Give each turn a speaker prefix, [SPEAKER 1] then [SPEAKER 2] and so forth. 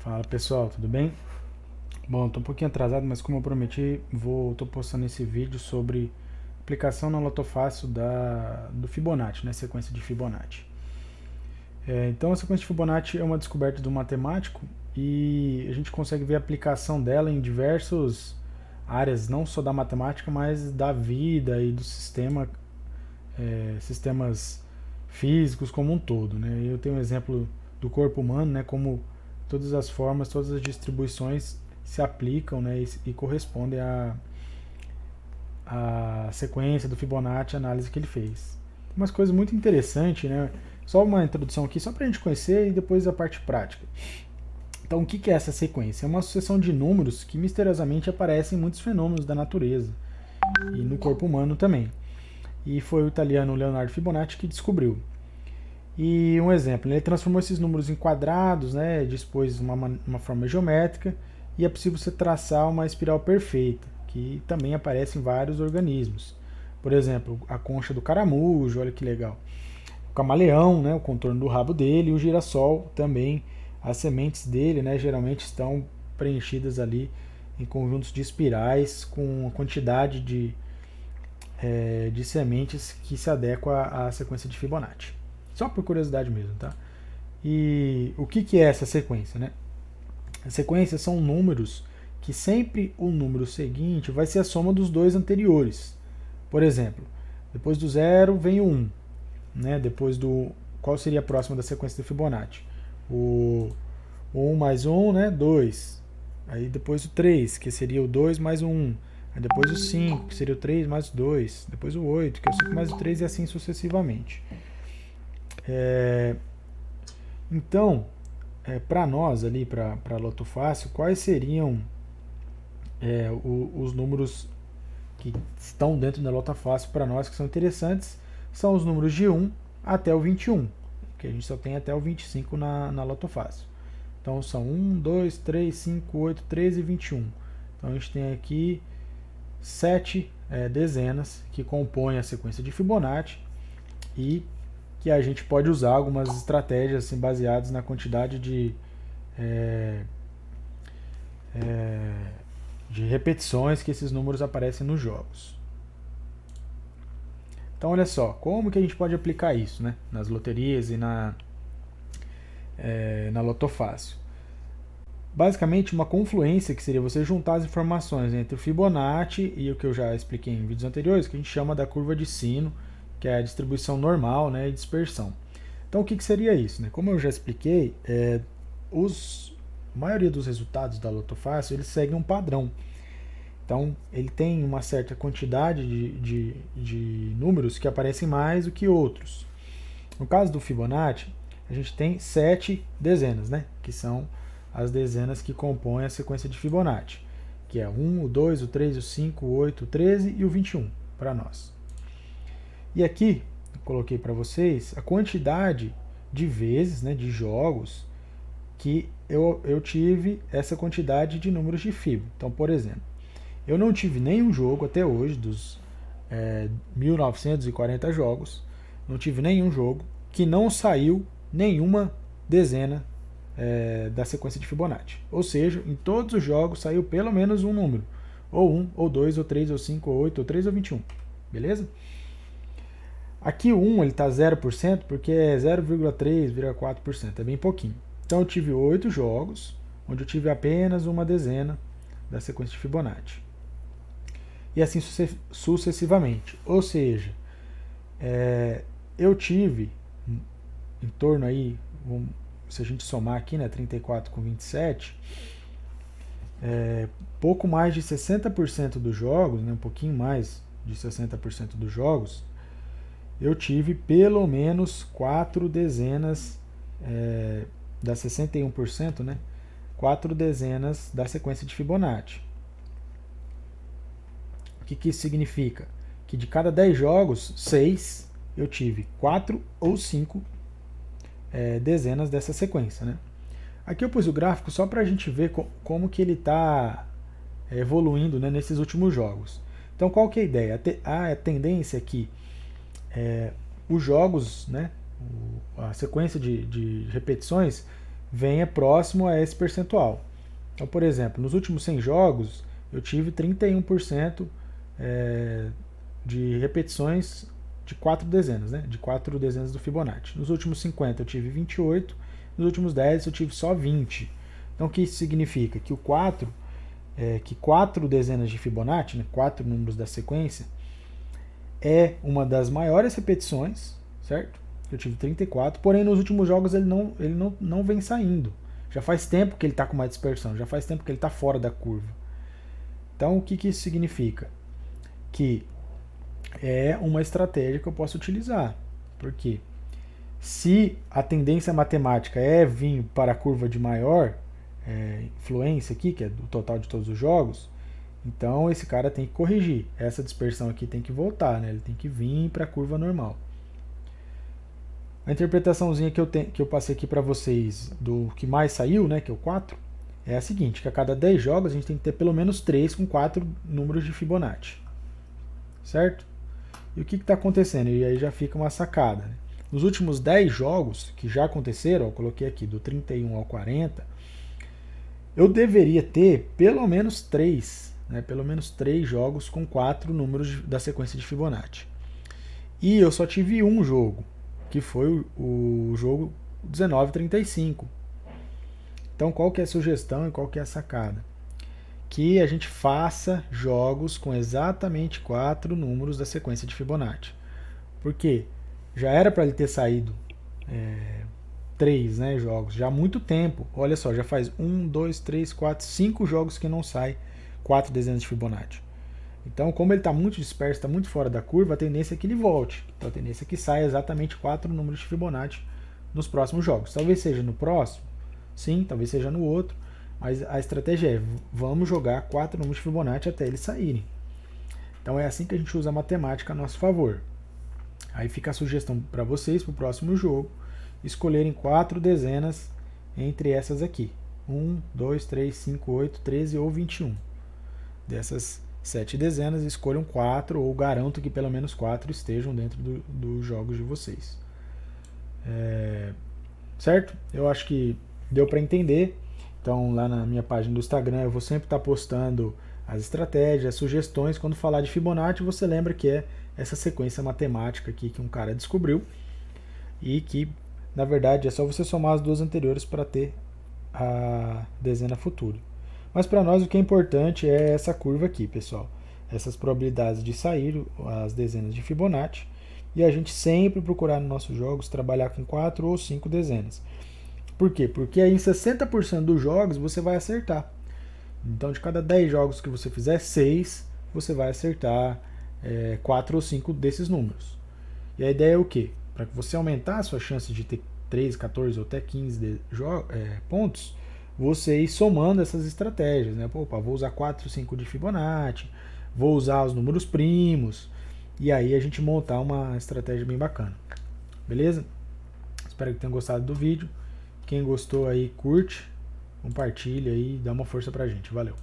[SPEAKER 1] Fala pessoal, tudo bem? Bom, estou um pouquinho atrasado, mas como eu prometi, estou postando esse vídeo sobre aplicação na Lotofácil do Fibonacci, né? Sequência de Fibonacci. Então a sequência de Fibonacci é uma descoberta do matemático e a gente consegue ver a aplicação dela em diversas áreas, não só da matemática, mas da vida e do sistemas físicos como um todo, né? Eu tenho um exemplo do corpo humano, né? Como todas as formas, todas as distribuições se aplicam, né? E correspondem à sequência do Fibonacci, a análise que ele fez. Umas coisas muito interessantes, né? Só uma introdução aqui, só para a gente conhecer e depois a parte prática. Então, o que é essa sequência? É uma sucessão de números que misteriosamente aparecem em muitos fenômenos da natureza e no corpo humano também. E foi o italiano Leonardo Fibonacci que descobriu. E um exemplo, ele transformou esses números em quadrados, né, dispôs uma forma geométrica e é possível você traçar uma espiral perfeita, que também aparece em vários organismos. Por exemplo, a concha do caramujo, olha que legal. O camaleão, né, o contorno do rabo dele, e o girassol também, as sementes dele, né, geralmente estão preenchidas ali em conjuntos de espirais com a quantidade de sementes que se adequa à sequência de Fibonacci. Só por curiosidade mesmo, tá? E o que é essa sequência, né? As sequências são números que sempre o número seguinte vai ser a soma dos dois anteriores. Por exemplo, depois do zero vem o 1, né? Depois do qual seria a próxima da sequência de Fibonacci? O 1 mais 1, né? 2. Aí depois o 3, que seria o 2 mais o 1. Aí depois o 5, que seria o 3 mais o 2. Depois o 8, que é o 5 mais o 3 e assim sucessivamente. Então, para nós ali, para a Loto Fácil, quais seriam os números que estão dentro da Loto Fácil para nós que são interessantes? São os números de 1 até o 21, que a gente só tem até o 25 na Loto Fácil. Então são 1, 2, 3, 5, 8, 13 e 21. Então a gente tem aqui 7 dezenas que compõem a sequência de Fibonacci e que a gente pode usar algumas estratégias assim, baseadas na quantidade é, é, de repetições que esses números aparecem nos jogos. Então, olha só, como que a gente pode aplicar isso, né, nas loterias e na Lotofácil? Basicamente, uma confluência que seria você juntar as informações entre o Fibonacci e o que eu já expliquei em vídeos anteriores, que a gente chama da curva de sino, que é a distribuição normal, né, e dispersão. Então, o que seria isso? Né? Como eu já expliquei, a maioria dos resultados da Lotofácil eles seguem um padrão. Então, ele tem uma certa quantidade de números que aparecem mais do que outros. No caso do Fibonacci, a gente tem 7 dezenas, né? Que são as dezenas que compõem a sequência de Fibonacci, que é o 1, o 2, o 3, o 5, o 8, o 13 e o 21 para nós. E aqui, eu coloquei para vocês a quantidade de vezes, né, de jogos que eu tive essa quantidade de números de Fib. Então, por exemplo, eu não tive nenhum jogo até hoje, dos 1940 jogos, não tive nenhum jogo que não saiu nenhuma dezena da sequência de Fibonacci. Ou seja, em todos os jogos saiu pelo menos um número. Ou 1, ou 2, ou 3, ou 5, ou 8, ou 3, ou 21. Beleza? Aqui o 1 está 0% porque é 0,3,4%, é bem pouquinho. Então eu tive 8 jogos, onde eu tive apenas uma dezena da sequência de Fibonacci. E assim sucessivamente. Ou seja, eu tive em torno aí, se a gente somar aqui, né, 34 com 27, pouco mais de 60% dos jogos, né, um pouquinho mais de 60% dos jogos, eu tive pelo menos 4 dezenas das 61%, né, 4 dezenas da sequência de Fibonacci. O que isso significa? Que de cada 10 jogos, 6 eu tive 4 ou 5 dezenas dessa sequência. Né? Aqui eu pus o gráfico só para a gente ver como que ele está evoluindo, né, nesses últimos jogos. Então qual que é a ideia? A tendência é que os jogos, né, a sequência de repetições venha próximo a esse percentual. Então, por exemplo, nos últimos 100 jogos, eu tive 31% de repetições de 4 dezenas, né? De 4 dezenas do Fibonacci. Nos últimos 50 eu tive 28, nos últimos 10 eu tive só 20. Então, o que isso significa? Que o 4, que 4 dezenas de Fibonacci, né? 4 números da sequência, é uma das maiores repetições, certo? Eu tive 34, porém nos últimos jogos ele não vem saindo. Já faz tempo que ele está com uma dispersão, já faz tempo que ele está fora da curva. Então, o que isso significa? Que é uma estratégia que eu posso utilizar. Por quê? Se a tendência matemática é vir para a curva de maior influência aqui, que é do total de todos os jogos, então esse cara tem que corrigir. Essa dispersão aqui tem que voltar, né? Ele tem que vir para a curva normal. A interpretaçãozinha que eu passei aqui para vocês do que mais saiu, né, que é o 4, é a seguinte, que a cada 10 jogos a gente tem que ter pelo menos 3 com 4 números de Fibonacci. Certo? E o que está acontecendo? E aí já fica uma sacada. Né? Nos últimos 10 jogos que já aconteceram, eu coloquei aqui do 31 ao 40, eu deveria ter pelo menos 3, né, pelo menos 3 jogos com 4 números da sequência de Fibonacci. E eu só tive um jogo, que foi o jogo 1935. Então, qual que é a sugestão e qual que é a sacada? Que a gente faça jogos com exatamente 4 números da sequência de Fibonacci. Por quê? Já era para ele ter saído 3, né, jogos, já há muito tempo. Olha só, já faz 1, 2, 3, 4, 5 jogos que não sai 4 dezenas de Fibonacci. Então, como ele está muito disperso, está muito fora da curva, a tendência é que ele volte. Então, a tendência é que saia exatamente 4 números de Fibonacci nos próximos jogos. Talvez seja no próximo, sim, talvez seja no outro, mas a estratégia é, vamos jogar 4 números de Fibonacci até eles saírem. Então, é assim que a gente usa a matemática a nosso favor. Aí fica a sugestão para vocês, para o próximo jogo, escolherem 4 dezenas entre essas aqui. 1, 2, 3, 5, 8, 13 ou 21. Dessas 7 dezenas, escolham 4 ou garanto que pelo menos 4 estejam dentro dos jogos de vocês. Certo? Eu acho que deu para entender. Então, lá na minha página do Instagram, eu vou sempre estar postando as estratégias, as sugestões. Quando falar de Fibonacci, você lembra que é essa sequência matemática aqui que um cara descobriu e que, na verdade, é só você somar as duas anteriores para ter a dezena futura. Mas para nós o que é importante é essa curva aqui, pessoal. Essas probabilidades de sair as dezenas de Fibonacci. E a gente sempre procurar nos nossos jogos trabalhar com 4 ou 5 dezenas. Por quê? Porque aí em 60% dos jogos você vai acertar. Então de cada 10 jogos que você fizer, 6 você vai acertar 4 ou 5 desses números. E a ideia é o quê? Para que você aumentar a sua chance de ter 13, 14 ou até 15 pontos, você ir somando essas estratégias, né? Opa, vou usar 4, 5 de Fibonacci, vou usar os números primos, e aí a gente montar uma estratégia bem bacana. Beleza? Espero que tenham gostado do vídeo. Quem gostou aí, curte, compartilha aí, dá uma força pra gente. Valeu!